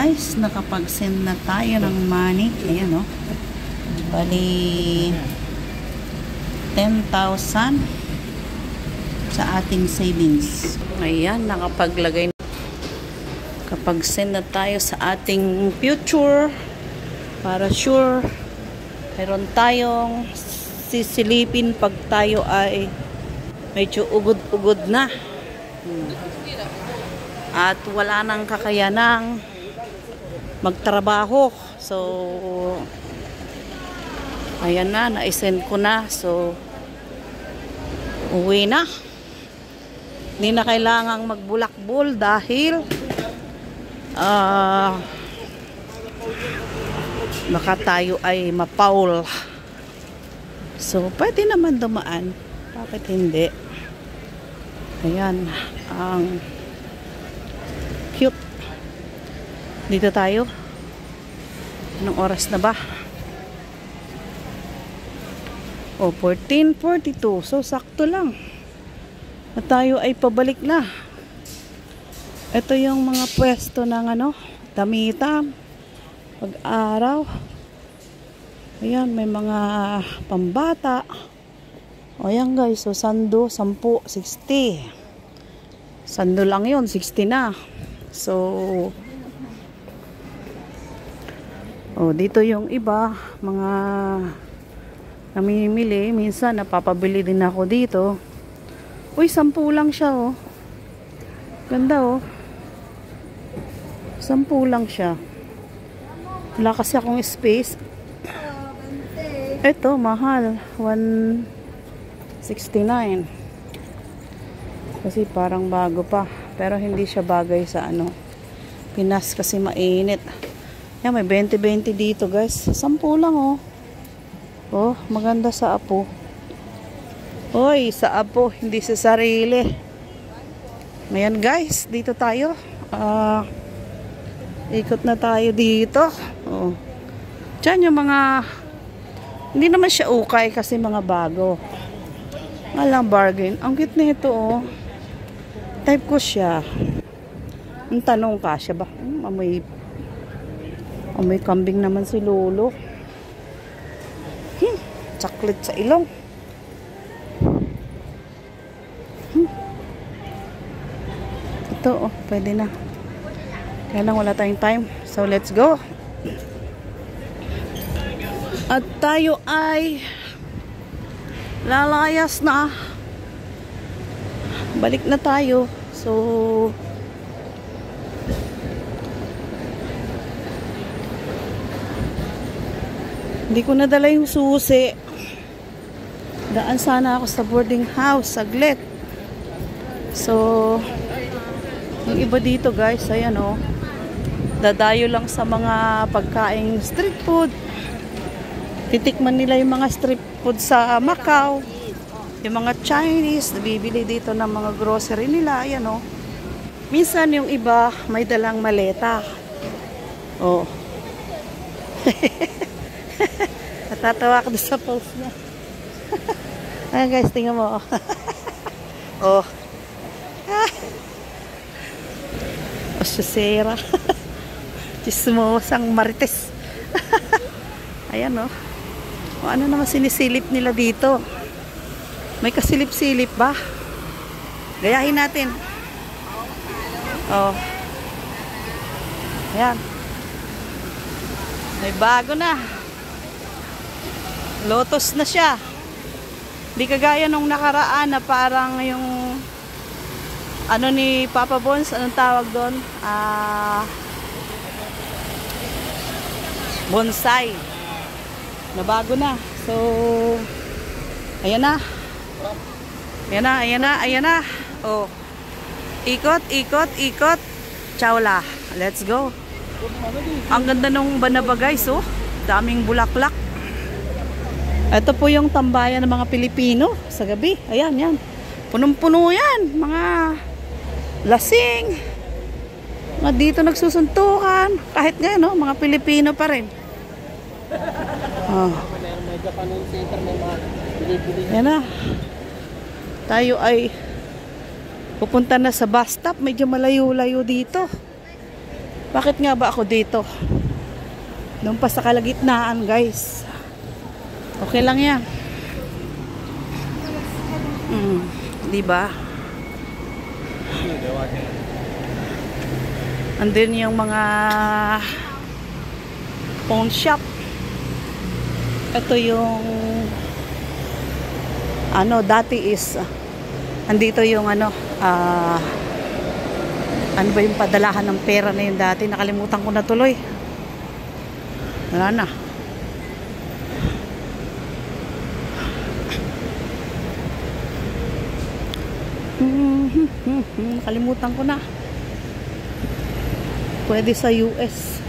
guys, nakapag-send na tayo ng money. Ayan o. Bali 10,000 sa ating savings. Ayan, nakapaglagay na. Kapag-send na tayo sa ating future para sure mayroon tayong sisilipin pag tayo ay medyo ugod-ugod na. At wala nang kakayanang magtrabaho. So, ayan na, na-send ko na. So, uwi na. Hindi na kailangang magbulakbol dahil baka tayo ay mapaul. So, pwede naman dumaan. Bakit hindi? Ayan, ang cute. Dito tayo. Anong oras na ba? O, 14:42. So, sakto lang. At tayo ay pabalik na. Ito yung mga pwesto ng damitan. Pag-araw. Ayan, may mga pambata. O, ayan guys. So, sando, 10, 60. Sando lang yun, 60 na. So, dito yung iba, mga namimili. Minsan, napapabili din ako dito. Uy, 10 lang siya, oh. Ganda, oh. 10 lang siya. Wala kasi akong space. Ito, mahal. 169. Kasi parang bago pa. Pero hindi siya bagay sa Pinas kasi mainit. Yan, may 20-20 dito guys. 10 lang oh. Oh, maganda sa apo. Hoy, sa apo, hindi sa sarili. Ngayon guys, dito tayo. Ikot na tayo dito. Oh. Diyan yung mga, hindi naman siya ukay kasi mga bago. Walang bargain. Ang cute na ito oh. Type ko siya. Ang tanong ka siya ba? Amoy kambing naman si Lolo. Chocolate sa ilong. Ito oh, pwede na. Kaya lang wala tayong time. So let's go. At tayo ay lalayas na. Balik na tayo. So, hindi ko nadala yung susi. Daan sana ako sa boarding house saglit. So, yung iba dito guys, ayan o. Dadayo lang sa mga pagkaing street food. Titikman nila yung mga street food sa Macau. Yung mga Chinese, nabibili dito ng mga grocery nila. Ayan o. Minsan yung iba, may dalang maleta. Oh. Natatawa ka sa post niya. Ayan guys, tingnan mo. Oh. O susera. Chismosang marites. Ayan o. O ano naman sinisilip nila dito? May kasilip-silip ba? Gayahin natin. Oh. Ayan. May bago na. Lotus na siya. Di kagaya nung nakaraan na parang yung ni Papa Bones, anong tawag doon? Bonsai. Nabago na. So, ayan na. Ayan na, ayan na, ayan na. Oh. Ikot, ikot, ikot. Chawla. Let's go. Ang ganda nung banaba guys, oh. Daming bulaklak. Ito po yung tambayan ng mga Pilipino sa gabi. Ayan, yan. Punong-puno yan. Mga lasing. Mga dito nagsusuntukan. Kahit ngayon, no, mga Pilipino pa rin. Oh. Yan na. Tayo ay pupunta na sa bus stop. Medyo malayo-layo dito. Bakit nga ba ako dito? Doon pa sa kalagitnaan, guys. Okay lang yan. Di ba? Andun yung mga phone shop. Ito yung ano, dati is andito yung ano ba yung padalahan ng pera na yun dati, nakalimutan ko na tuloy. Wala na. Nakalimutan ko na. Pwede sa US.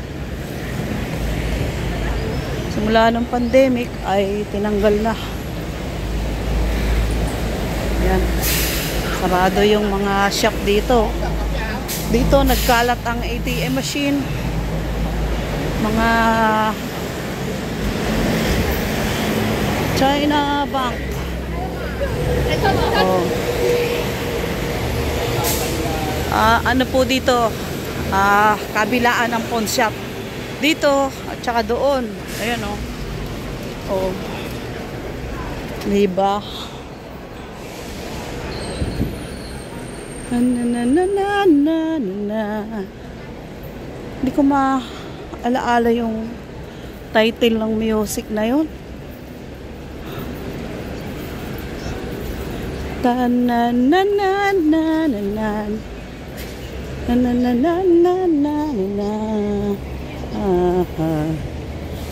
Simula ng pandemic ay tinanggal na. Yan. Sarado yung mga shop dito. Dito nagkalat ang ATM machine. Mga China Bank. Oh. Ano po dito? Kabilaan ng pawn shop. Dito at saka doon. Ayan oh. Oh. Diba? Hindi ko maalaala yung title ng music na yun.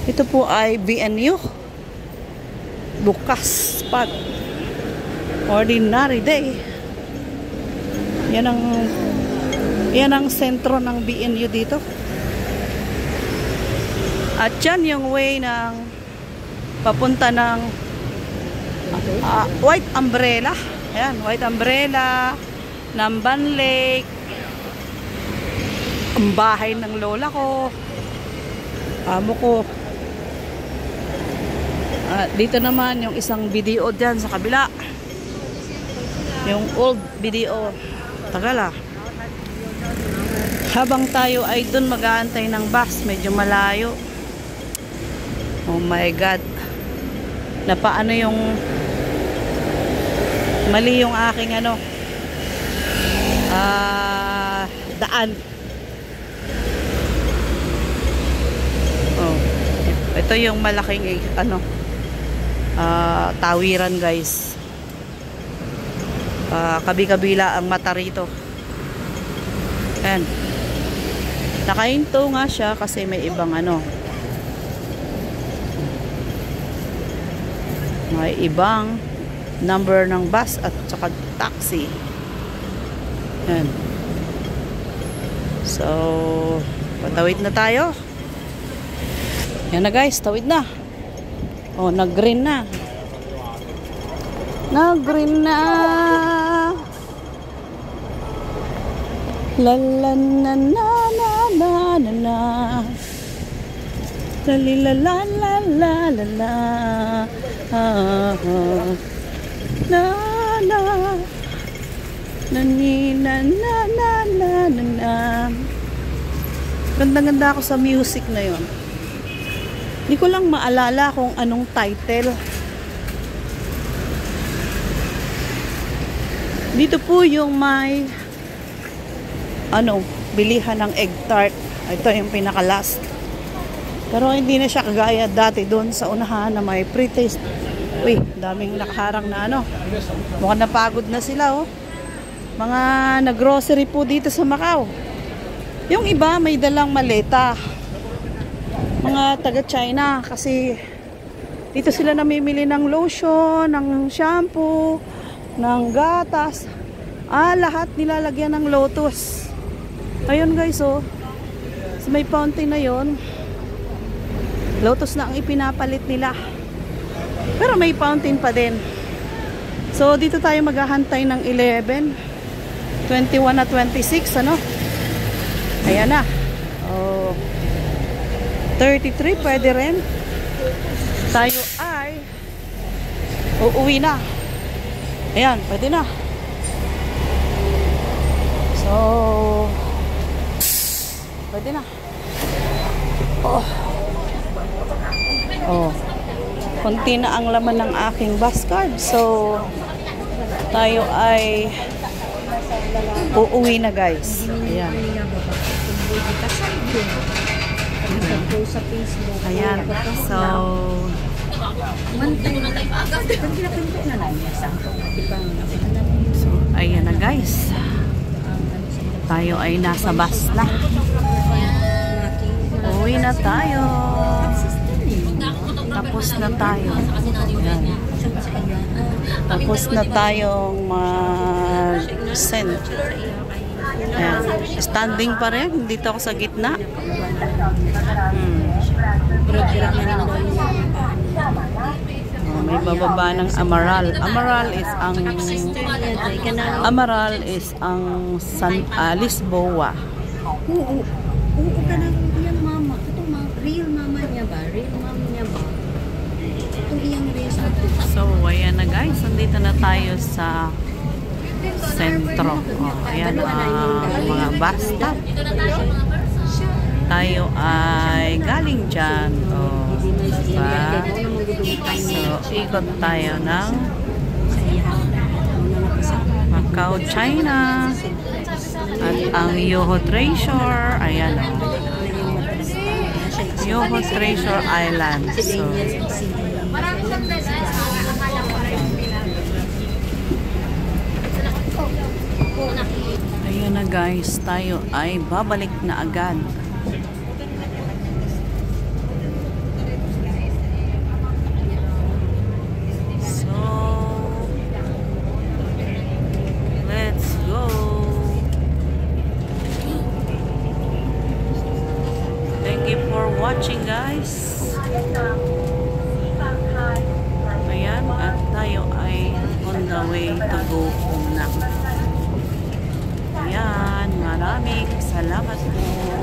Ito po ay BNU. Bukas pag ordinary day. Yan ang sentro ng BNU dito. At yan yung way ng papunta ng White Umbrella. Ayan, White Umbrella, Namban Lake, ang bahay ng lola ko, amo ko. Dito naman yung isang video dyan sa kabila. Yung old video. Tagal Habang tayo ay dun mag-aantay ng bus, medyo malayo. Oh my God. Napaano yung mali yung aking ano daan. Oh. Ito yung malaking ano tawiran, guys. Kabi-kabila ang mata rito. Ayan. Nakahinto nga siya kasi may ibang ano. May ibang number ng bus at saka taxi. Ayan. So, patawid na tayo. Yan na, guys, tawid na. Oh, nag-green na. Nag-green na. La la na na na na na na. La la la la la la la. Na na. Na ni na na na na na na. Ganda-ganda ako sa music na yon. Hindi ko lang maalala kung anong title. Dito po yung may ano, bilihan ng egg tart. Ito yung pinaka-last. Pero hindi na siya kagaya dati doon sa unahan na may pre-taste. Uy, daming nakaharang na ano. Mukhang napagod na sila, oh. Mga nag-grocery po dito sa Macau. Yung iba may dalang maleta. Mga taga-China kasi dito sila namimili ng lotion, ng shampoo, ng gatas. Lahat nilalagyan ng Lotus. Ayun, guys, oh. So, may fountain na yon. Lotus na ang ipinapalit nila. Pero may fountain pa din. So, dito tayo maghahantay ng 11, 21 at 26, ano? Ayan na. Oh. 33, pwede rin. Tayo ay uuwi na. Ayan, pwede na. So, Pwede na. Oh. Oh. Konti na ang laman ng aking bus card. So, tayo ay uuwi na guys. Ayan. Ayan. So, ayan na guys. Tayo ay nasa bus na. Uwi na tayo. Tapos na tayo. Ayan. Tapos na tayong mag-send. Ayan. Standing pa rin. Dito ako sa gitna. Oh, may bababa ng Amaral. Amaral is ang Lisboa. Oo ka na yung mama. Ito real mama niya ba? Real mama niya ba? Ito iyang real sa So, ayan na guys. Nandito na tayo sa sentro. Oh, ayan mga bus stop. Tayo ay galing dyan. Oh, diba? So, ikot tayo ng Macau, China. At ang Yoho Treasure, ayan o. Yoho Treasure Island. So, ayan na guys, tayo ay babalik na agad. Watching guys. Ayan, at tayo ay on the way to go home na. Ayan, maraming salamat po.